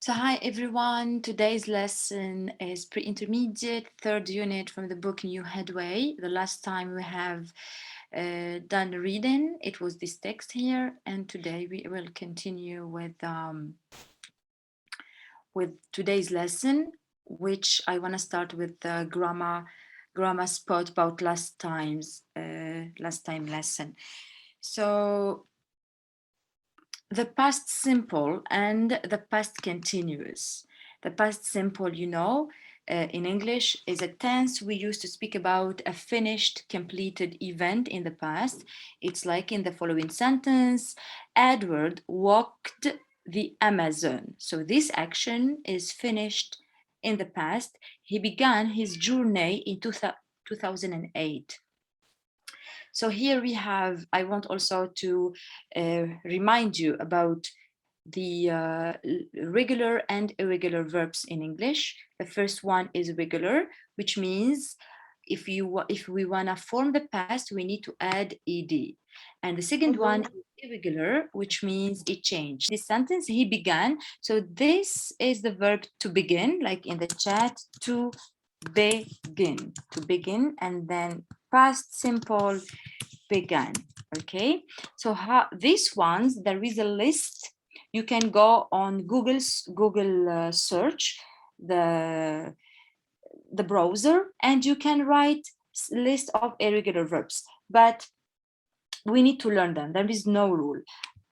So hi everyone, today's lesson is pre-intermediate, third unit from the book New Headway. The last time we have done reading, it was this text here, and today we will continue with today's lesson, which I want to start with the grammar spot about last time lesson. So the past simple and the past continuous. The past simple, in English is a tense we use to speak about a finished, completed event in the past. It's like in the following sentence, Edward walked the Amazon. So this action is finished in the past. He began his journey in 2008. So here we have, I want also to remind you about the regular and irregular verbs in English. The first one is regular, which means if we want to form the past, we need to add ed. And the second one is irregular, which means it changed. This sentence, he began. So this is the verb to begin, like in the chat, to begin, and then past simple began. Okay, so these ones, there is a list. You can go on Google search the browser, and you can write list of irregular verbs, but we need to learn them. There is no rule.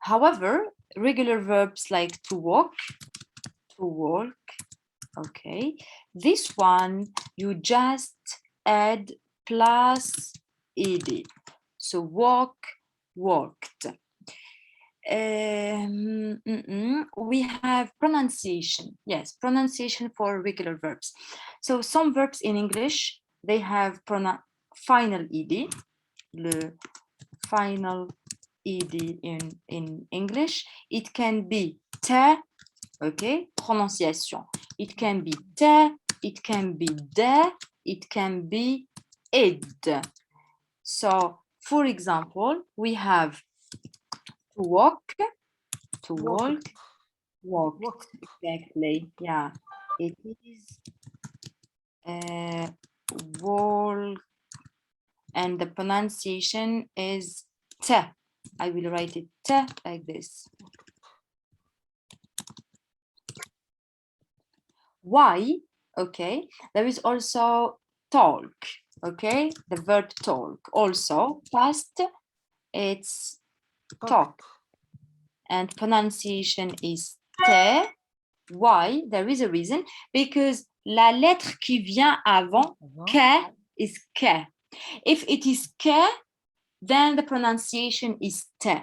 However, regular verbs like to walk, okay, this one you just add plus ed. So walk, walked. We have pronunciation. Yes, pronunciation for regular verbs. So some verbs in English, they have final ed, le final ed in English. It can be te, okay, prononciation. It can be te, it can be de, it can be ed. So, for example, we have to walk, walked. Exactly. Yeah, it is walk, and the pronunciation is te. I will write it te like this. Why? Okay. There is also talk. Okay, the verb talk. Also, past, it's talk. And pronunciation is te. Why? There is a reason. Because la lettre qui vient avant que is que. If it is que, then the pronunciation is te.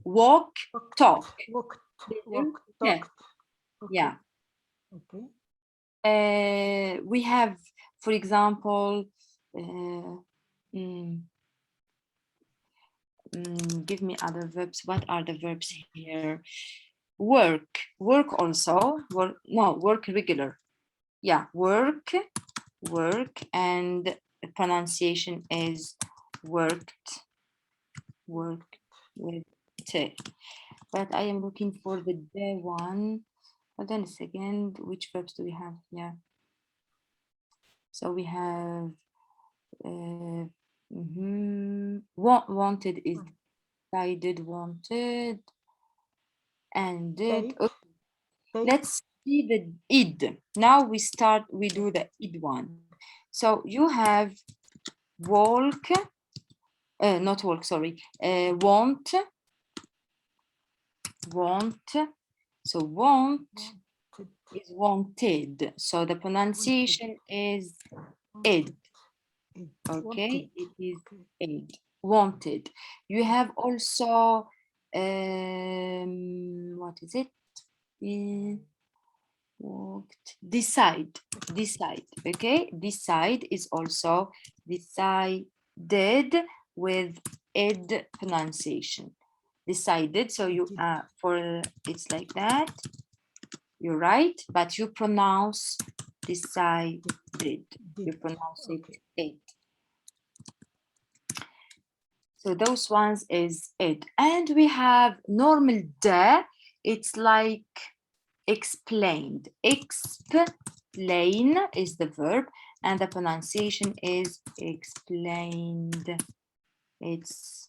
Walk, talk. Walk, Yeah. Yeah. Okay. We have, for example, give me other verbs. What are the verbs here? Work also. Work regular. Yeah, work, and the pronunciation is worked with T. But I am looking for the day one. Hold on a second. Which verbs do we have here? So we have wanted is decided, wanted, and did. Okay. Let's see the id. Now we do the id one. So you have walk, not walk, sorry, want. So want is wanted. So the pronunciation is id. Okay, it is id. Wanted. You have also, what is it? Walked. Decide. Okay, decide is also decided with id pronunciation. Decided. So you for it's like that. You're right, but you pronounce decided. You pronounce it id. So those ones is id. And we have normal de. It's like explained. Explain is the verb and the pronunciation is explained. It's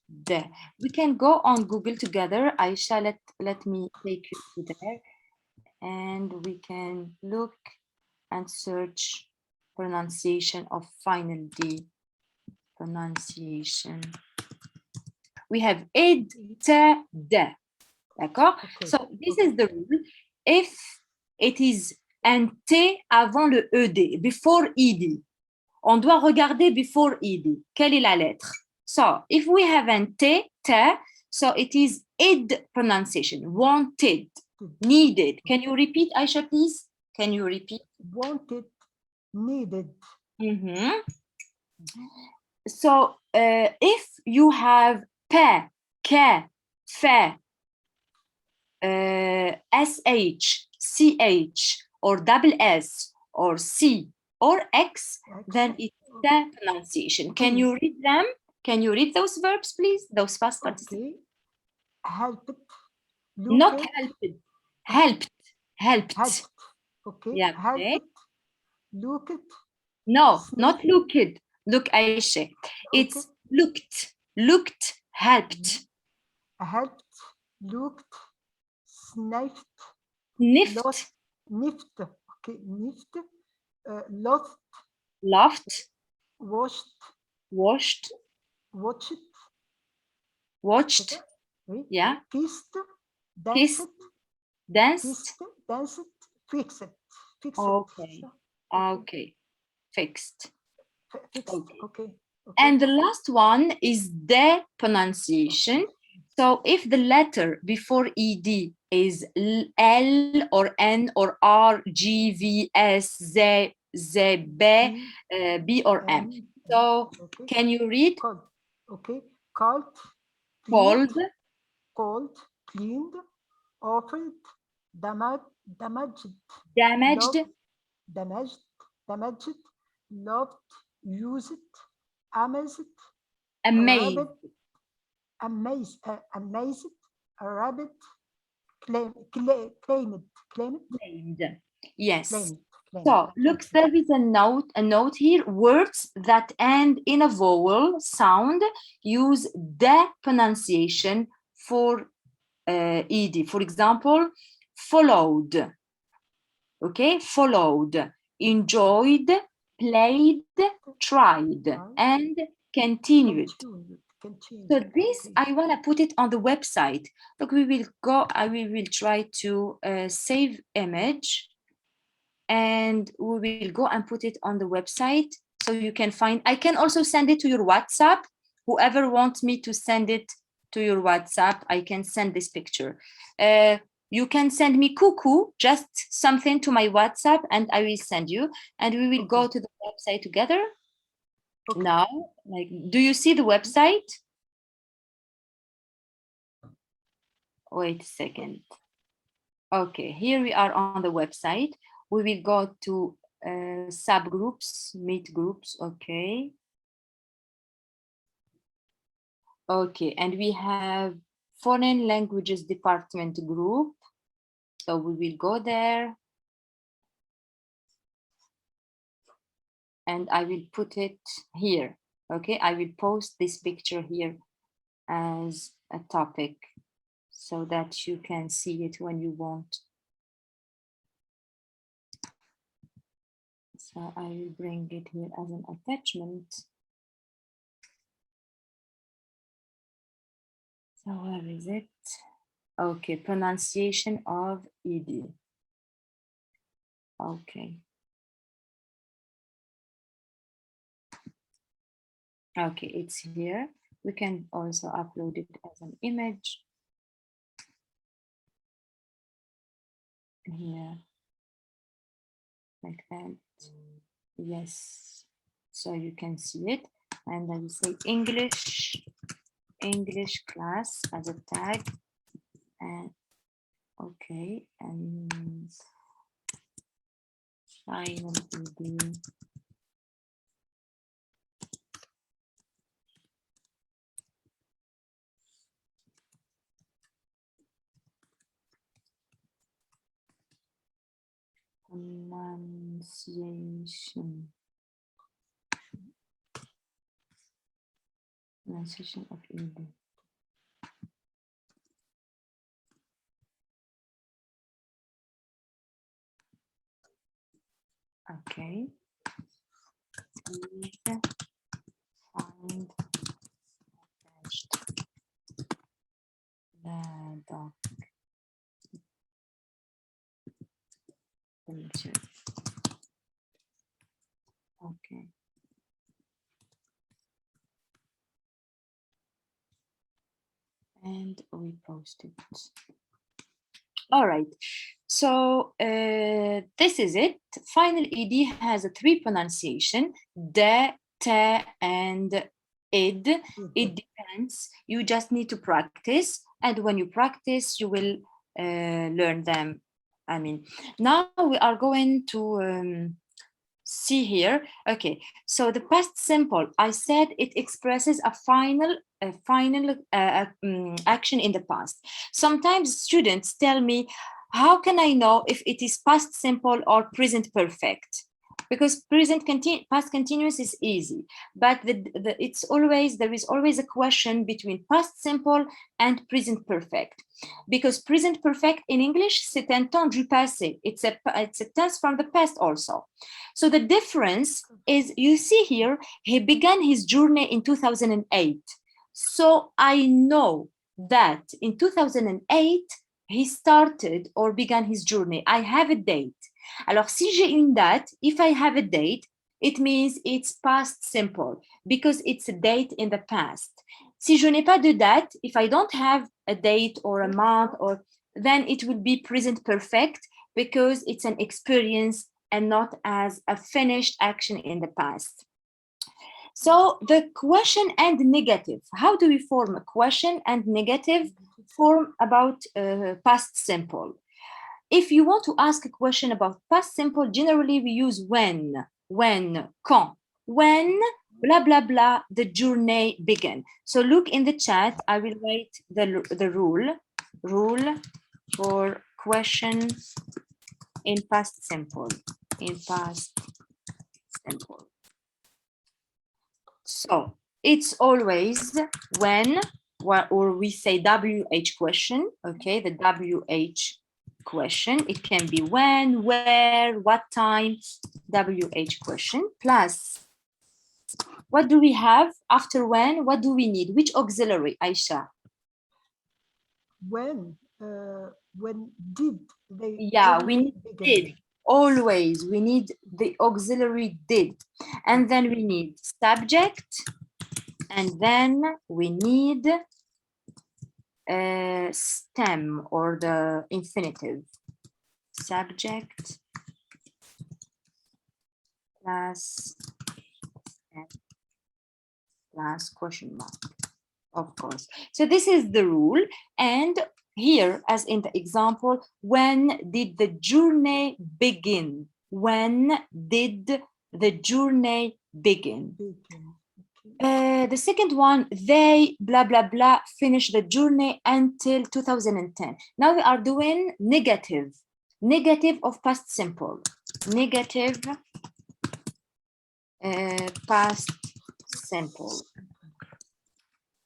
the. We can go on Google together. Aisha, let me take you to there and we can look and search pronunciation of final D. Pronunciation. We have id, ta, da. D'accord? Okay. So this is the rule. If it is un T avant le ED, before ED, on doit regarder before ED. Quelle est la lettre? So if we have un T, ta, so it is id pronunciation. Wanted, needed. Can you repeat, Aisha, please? Can you repeat? Wanted, needed. Mm-hmm. So if you have pa, ka, fa, sh, ch, or double s, or c, or x, then it's the pronunciation. Can you read them? Can you read those verbs, please? Those past participles. Okay. Helped. Not Looked. helped. Helped. Helped. Helped. Okay. Yeah. Okay. Helped. Looked. No, Sniffed. not looked. Look, Aisha. It's Okay. looked. Looked. Helped. Helped. Looked. Sniffed. Sniffed. Lost. Sniffed. Okay. Sniffed. Lost. Laughed. Washed. Washed. Watched. Watched. Oui. Yeah. Kissed. Kissed. Danced. Danced. Kissed. Danced. Fixed. Fixed. Okay. Okay. Fixed. Fixed. Okay. Okay. And the last one is the pronunciation. So if the letter before ed is L or N or R, G, V, S, Z, Z, B, B or M. So can you read? Cold. Okay. Cold. Cold. Cold. Cleaned. Offered. Damaged. Damaged. Loved, damaged. Loved. Used. Amazed. Amazed. Amazed. Rabbit. Claimed. Yes. Claimed. So look, there is a note here. Words that end in a vowel sound use the pronunciation for ed. For example, followed. Okay, followed, enjoyed, played, tried, and continued. So this, I want to put it on the website. Look, we will go, we will try to save image and we will go and put it on the website so you can find. I can also send it to your WhatsApp. Whoever wants me to send it to your WhatsApp, I can send this picture. You can send me cuckoo, just something to my WhatsApp, and I will send you. And we will go to the website together. Now, like, do you see the website? Wait a second. Okay, here we are on the website. We will go to subgroups, meet groups. Okay. Okay, and we have foreign languages department group. So we will go there. And I will put it here. Okay, I will post this picture here as a topic so that you can see it when you want. So I will bring it here as an attachment. So where is it? Okay, pronunciation of ed. Okay. Okay, it's here. We can also upload it as an image. Here, like that. Yes, so you can see it. And I will say English class as a tag. And okay, and final ed. pronunciation. Pronunciation of ed. Okay. Please find attached the doc. Let me check. Okay. And we post it. All right. So this is it. Final ed has a 3 pronunciation: de, te, and id. It depends. You just need to practice, and when you practice, you will learn them. I mean, now we are going to see here. Okay, so the past simple, I said it expresses a final action in the past. Sometimes students tell me, how can I know if it is past simple or present perfect? Because past continuous is easy, but there is always a question between past simple and present perfect. Because present perfect in English, c'est un temps du passé. It's a tense from the past also. So the difference is, you see here, he began his journey in 2008. So I know that in 2008, he started or began his journey. I have a date. Alors, si j'ai une date, if I have a date, it means it's past simple because it's a date in the past. Si je n'ai pas de date, if I don't have a date or a month, then it will be present perfect because it's an experience and not as a finished action in the past. So the question and negative, how do we form a question and negative form about past simple? If you want to ask a question about past simple, generally we use when, quand, when, blah, blah, blah, the journey began. So look in the chat, I will write the rule for question in past simple, So it's always when, or we say WH question, okay, the WH question. It can be when, where, what time, WH question, plus what do we have after when? What do we need? Which auxiliary, Aisha? When did they? Yeah, we need did. Always, we need the auxiliary did. And then we need subject. And then we need stem or the infinitive. Subject plus question mark, of course. So this is the rule. And here, as in the example, when did the journey begin? When did the journey begin? The second one, they blah blah blah finished the journey until 2010. Now we are doing negative of past simple, negative past simple.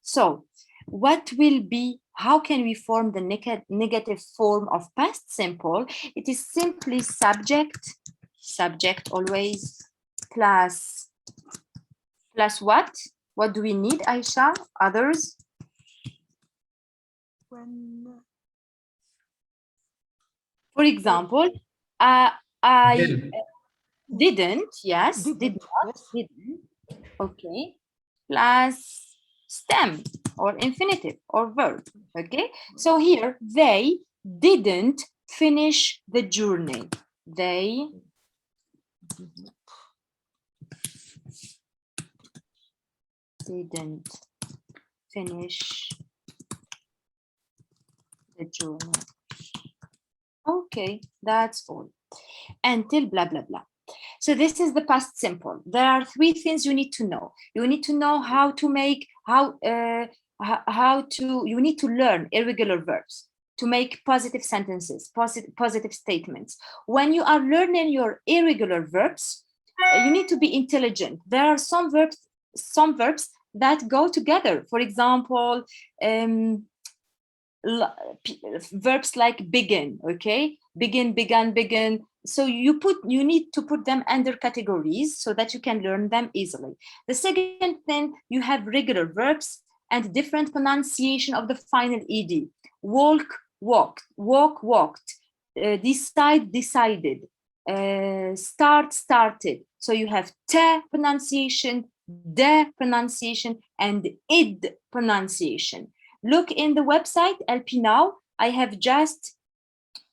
So what will be, how can we form the negative form of past simple? It is simply subject always, plus what? What do we need, Aisha? Others? When, for example, I didn't, yes, did not, didn't, okay, plus stem or infinitive or verb, okay? So here, they didn't finish the journey. They didn't finish the journey. Okay, that's all. Until blah, blah, blah. So this is the past simple. There are 3 things you need to know. You need to know how to make, you need to learn irregular verbs. to make positive sentences, positive statements. When you are learning your irregular verbs, you need to be intelligent. There are some verbs that go together. For example, verbs like begin, okay? Begin, began, begin. So you need to put them under categories so that you can learn them easily. The second thing, you have regular verbs and different pronunciation of the final ed. Walk, walked, walk, walked, decide, decided, start, started. So you have te pronunciation, de pronunciation, and id pronunciation. Look in the website LP Now. I have just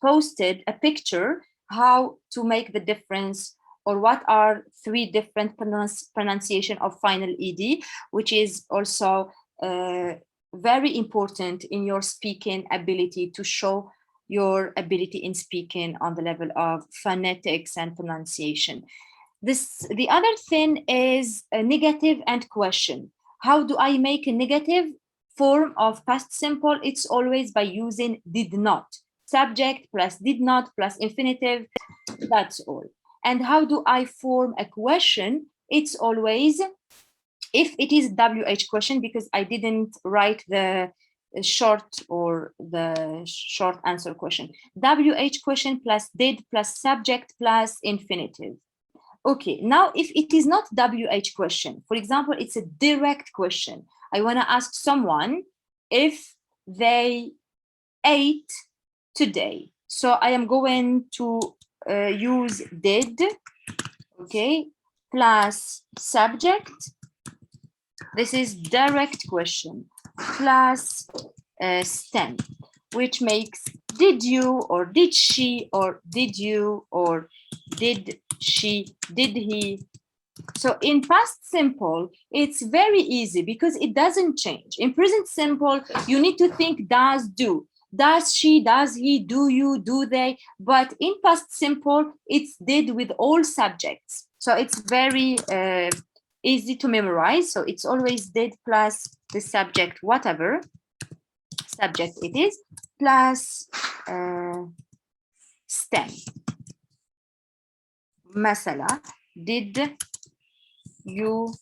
posted a picture how to make the difference, or what are 3 different pronunciation of final ed, which is also very important in your speaking ability, to show your ability in speaking on the level of phonetics and pronunciation. The other thing is a negative and question. How do I make a negative form of past simple? It's always by using did not. Subject plus did not plus infinitive, that's all. And how do I form a question? It's always, if it is WH question, because I didn't write the short or the short answer question. WH question plus did plus subject plus infinitive. Okay, now if it is not WH question, for example, it's a direct question. I want to ask someone if they ate today. So I am going to use did, okay, plus subject. This is direct question, plus stem, which makes did you, or did she, or did you, or did she, did he. So in past simple, it's very easy because it doesn't change. In present simple, you need to think does, do. Does she, does he, do you, do they. But in past simple, it's did with all subjects. So it's very easy to memorize. So it's always did plus the subject, whatever subject it is, plus stem. Masala, did you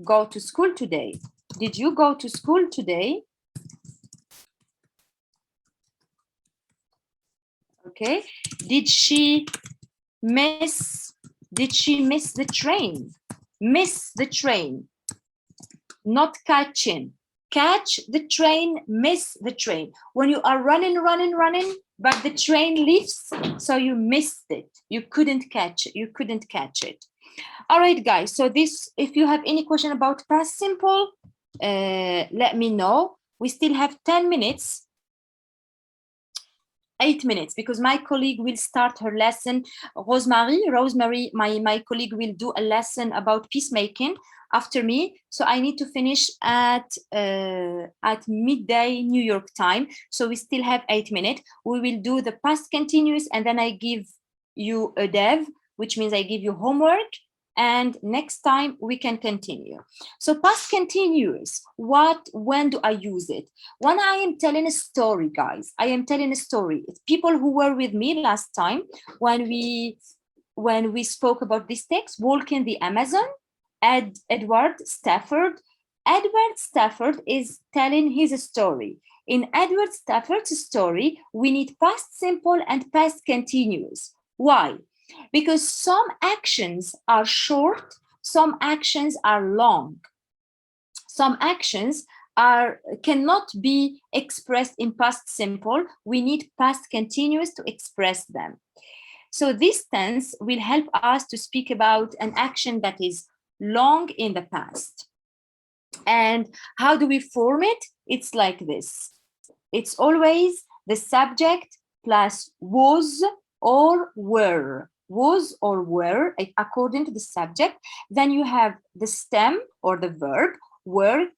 go to school today? Did you go to school today? Okay. Did she miss the train? Miss the train. Not catching. Catch the train, miss the train. When you are running, but the train leaves, so you missed it. You couldn't catch it. All right, guys. So this, if you have any question about past simple, let me know. We still have 10 minutes. 8 minutes, because my colleague will start her lesson. Rosemary, my colleague will do a lesson about peacemaking after me. So I need to finish at midday New York time. So we still have 8 minutes. We will do the past continuous, and then I give you a dev, which means I give you homework. And next time we can continue. So past continuous, when do I use it? When I am telling a story, guys, I am telling a story. It's people who were with me last time when we spoke about this text, walking the Amazon, Edward Stafford. Edward Stafford is telling his story. In Edward Stafford's story, we need past simple and past continuous. Why? Because some actions are short, some actions are long. Some actions cannot be expressed in past simple. We need past continuous to express them. So this tense will help us to speak about an action that is long in the past. And how do we form it? It's like this. It's always the subject plus was or were. Was or were, according to the subject. Then you have the stem or the verb, work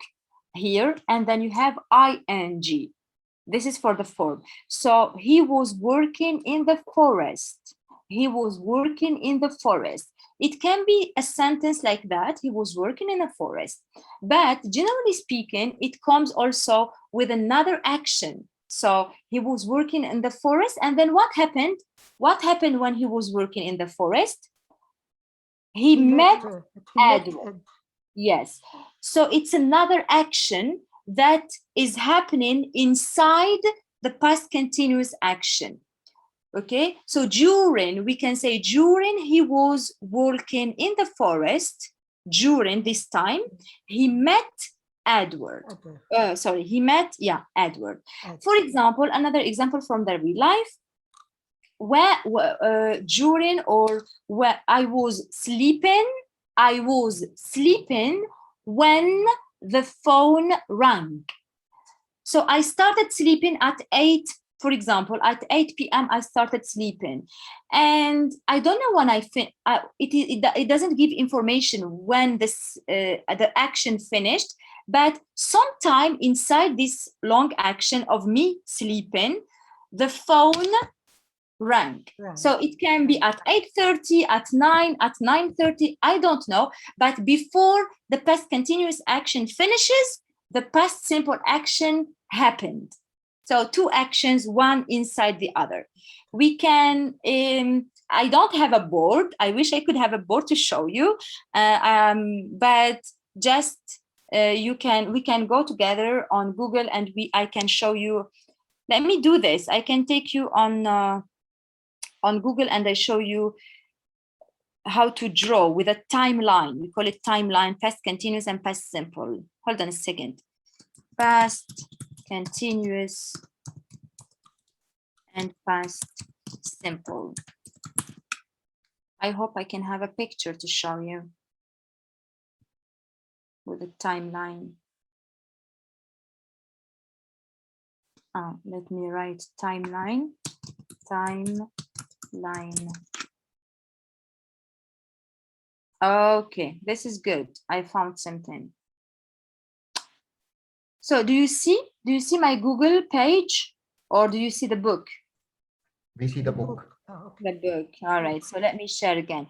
here, and then you have ing. This is for the form. So he was working in the forest. He was working in the forest. It can be a sentence like that. He was working in a forest. But generally speaking, it comes also with another action. So he was working in the forest, and then what happened? What happened when he was working in the forest? He met Edward. Ed. Yes. So it's another action that is happening inside the past continuous action. Okay, so during, we can say during he was walking in the forest, during this time, he met Edward. Sorry, he met, yeah, Edward. For example, another example from the real life, where during or where I was sleeping when the phone rang. So I started sleeping at 8, for example, at 8 p.m. I started sleeping, and I don't know when it doesn't give information when the action finished, but sometime inside this long action of me sleeping, the phone rang. So it can be at 8:30, at 9, at 9:30, I don't know, but before the past continuous action finishes, the past simple action happened. So two actions, one inside the other. We can, I don't have a board. I wish I could have a board to show you, but just we can go together on Google and I can show you. Let me do this. I can take you on Google and I show you how to draw with a timeline. We call it timeline, past continuous and past simple. Hold on a second. Past continuous and past simple. I hope I can have a picture to show you with a timeline. Let me write timeline. Okay, this is good. I found something. So do you see my Google page, or do you see the book? We see the book. The book. All right. So let me share again.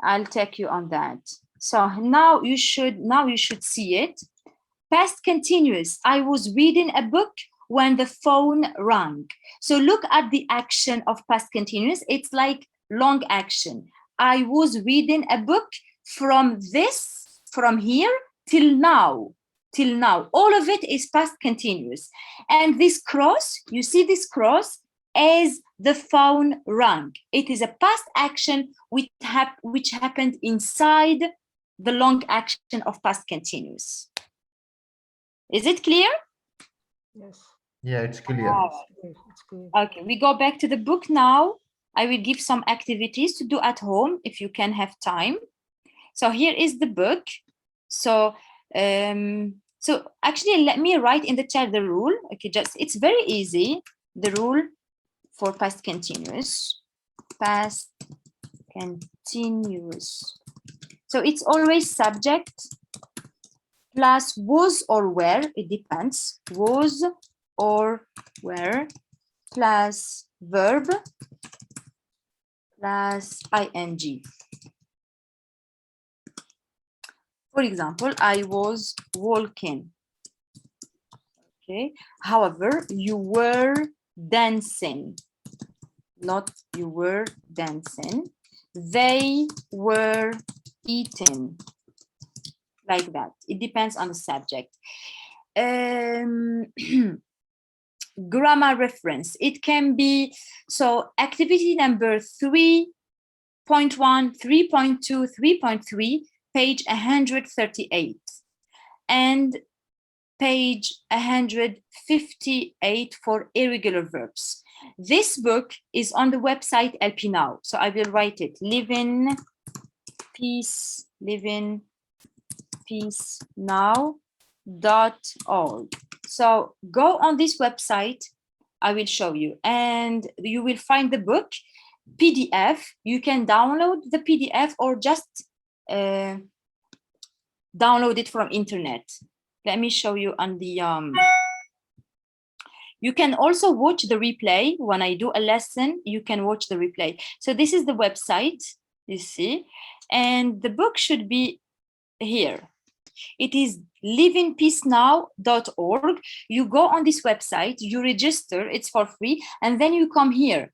I'll take you on that. So now you should see it. Past continuous. I was reading a book when the phone rang. So look at the action of past continuous. It's like long action. I was reading a book from here till now. All of it is past continuous. And this cross, you see this cross, as the phone rang. It is a past action which happened inside the long action of past continuous. Is it clear? Yes. Yeah, it's clear. It's clear. Okay, we go back to the book now. I will give some activities to do at home if you can have time. So here is the book. So actually, let me write in the chat the rule. Okay, it's very easy. The rule for past continuous. Past continuous. So it's always subject plus was or were, it depends, was or were, plus verb plus ing. For example, I was walking. Okay. However, you were dancing. Not you were dancing. They were eating. Like that. It depends on the subject. Grammar reference. It can be, so activity number 3.1, 3.2, 3.3, page 138, and page 158 for irregular verbs. This book is on the website LP Now. So I will write it, live in peace now.org. So go on this website, I will show you, and you will find the book PDF. You can download the PDF or just download it from internet. Let me show you on the you can also watch the replay. When I do a lesson, you can watch the replay. So this is the website, you see, and the book should be here. It is liveinpeacenow.org. You go on this website, you register, it's for free, and then you come here.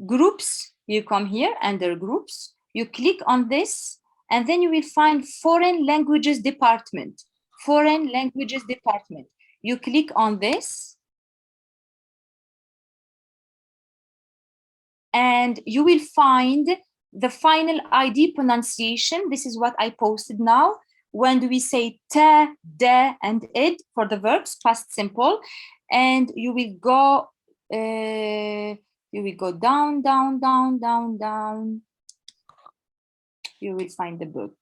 Groups, you come here under groups, you click on this, and then you will find Foreign Languages Department. Foreign Languages Department. You click on this, and you will find the final ID pronunciation. This is what I posted now. When do we say te, de, and id for the verbs, past simple, and you will go down, down, down, down, down. You will find the book.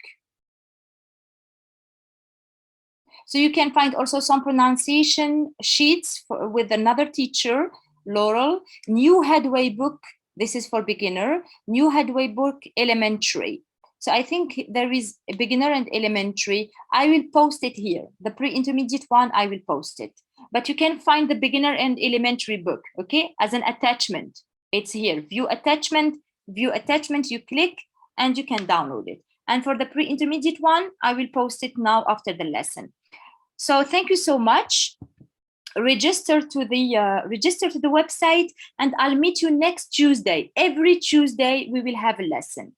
So you can find also some pronunciation sheets with another teacher, Laurel. New Headway book, this is for beginner. New Headway book, elementary. So I think there is a beginner and elementary. I will post it here. The pre-intermediate one, I will post it. But you can find the beginner and elementary book, okay, as an attachment. It's here. View attachment, you click, and you can download it. And for the pre-intermediate one, I will post it now after the lesson. So thank you so much. Register to the website, and I'll meet you next Tuesday. Every Tuesday we will have a lesson.